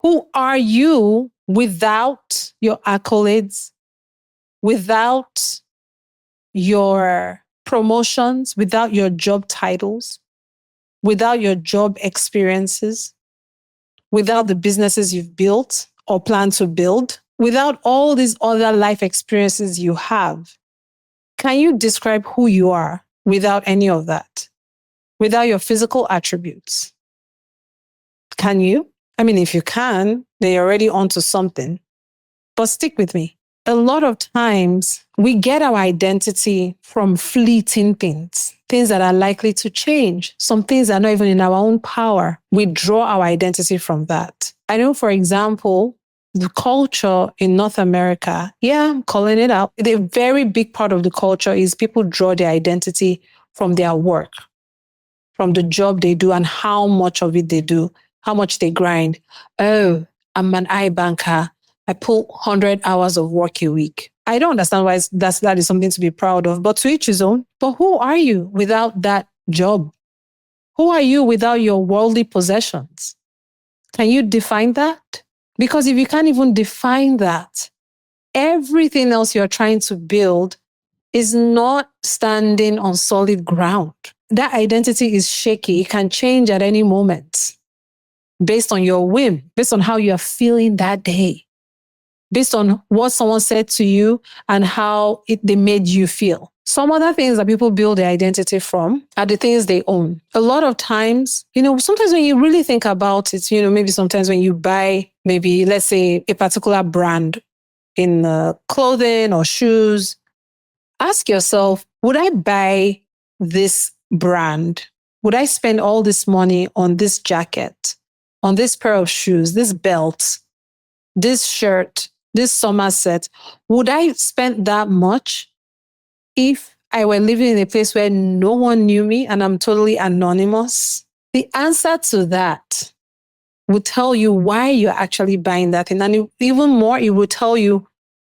Who are you without your accolades, without your promotions, without your job titles, without your job experiences, without the businesses you've built or plan to build, without all these other life experiences you have? Can you describe who you are without any of that? Without your physical attributes? Can you? I mean, if you can, then you're already onto something. But stick with me. A lot of times we get our identity from fleeting things, things that are likely to change. Some things that are not even in our own power. We draw our identity from that. I know, for example, the culture in North America, I'm calling it out. A very big part of the culture is people draw their identity from their work, from the job they do and how much of it they do, how much they grind. Oh, I'm an iBanker. I pull 100 hours of work a week. I don't understand why that is something to be proud of, but to each his own. But who are you without that job? Who are you without your worldly possessions? Can you define that? Because if you can't even define that, everything else you're trying to build is not standing on solid ground. That identity is shaky. It can change at any moment based on your whim, based on how you're feeling that day, based on what someone said to you and how they made you feel. Some other things that people build their identity from are the things they own. A lot of times, sometimes when you really think about it, maybe sometimes when you buy, maybe let's say a particular brand in clothing or shoes, ask yourself, would I buy this brand? Would I spend all this money on this jacket, on this pair of shoes, this belt, this shirt, this summer set? Would I spend that much if I were living in a place where no one knew me and I'm totally anonymous? The answer to that would tell you why you're actually buying that thing. And even more, it will tell you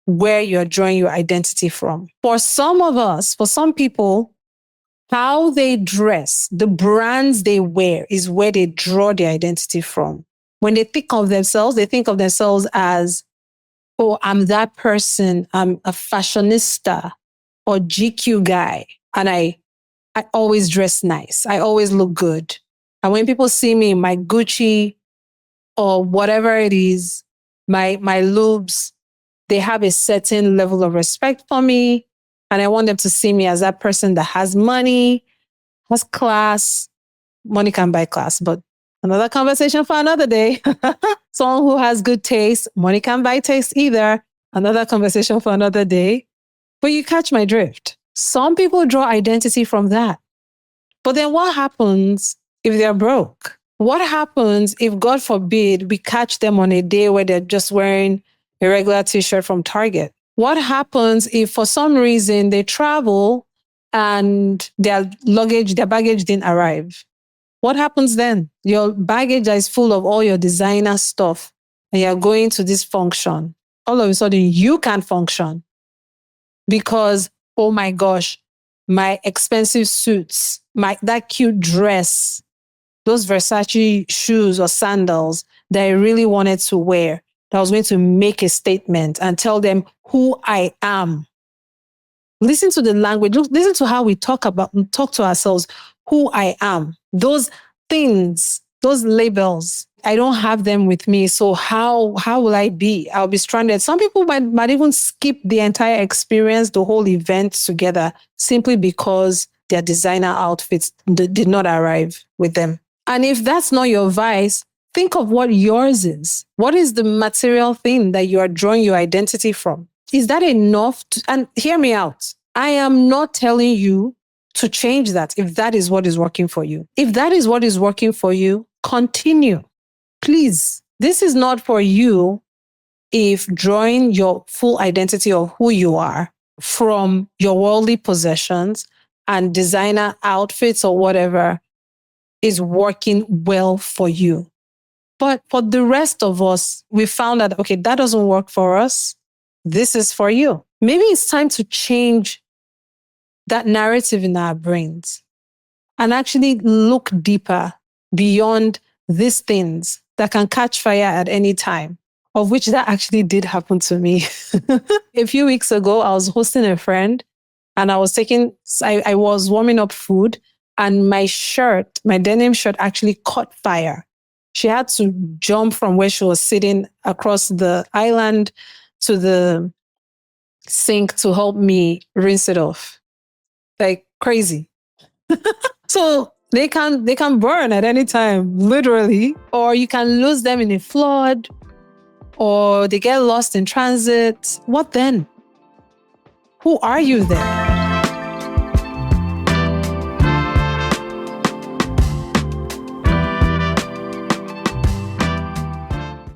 where you're drawing your identity from. For some of us, for some people, how they dress, the brands they wear is where they draw their identity from. When they think of themselves as, oh, I'm that person. I'm a fashionista or GQ guy. And I always dress nice. I always look good. And when people see me in my Gucci or whatever it is, my lubes, they have a certain level of respect for me. And I want them to see me as that person that has money, has class. Money can buy class, but another conversation for another day. Someone who has good taste, money can't buy taste either. Another conversation for another day. But you catch my drift. Some people draw identity from that. But then what happens if they're broke? What happens if, God forbid, we catch them on a day where they're just wearing a regular t-shirt from Target? What happens if for some reason they travel and their baggage didn't arrive? What happens then? Your baggage is full of all your designer stuff and you're going to this function. All of a sudden you can't function because, oh my gosh, my expensive suits, that cute dress, those Versace shoes or sandals that I really wanted to wear, that I was going to make a statement and tell them who I am. Listen to the language. Listen to how we talk to ourselves, who I am. Those things, those labels, I don't have them with me. So how will I be? I'll be stranded. Some people might even skip the entire experience, the whole event together, simply because their designer outfits did not arrive with them. And if that's not your vice, think of what yours is. What is the material thing that you are drawing your identity from? Is that enough? And hear me out. I am not telling you to change that if that is what is working for you. If that is what is working for you, continue. Please, this is not for you if drawing your full identity of who you are from your worldly possessions and designer outfits or whatever is working well for you. But for the rest of us, we found that, okay, that doesn't work for us. This is for you. Maybe it's time to change that narrative in our brains and actually look deeper beyond these things that can catch fire at any time, of which that actually did happen to me. A few weeks ago, I was hosting a friend and I was warming up food and my denim shirt actually caught fire. She had to jump from where she was sitting across the island to the sink to help me rinse it off. Like crazy. So they can burn at any time, literally, or you can lose them in a flood, or they get lost in transit. What then? Who are you then?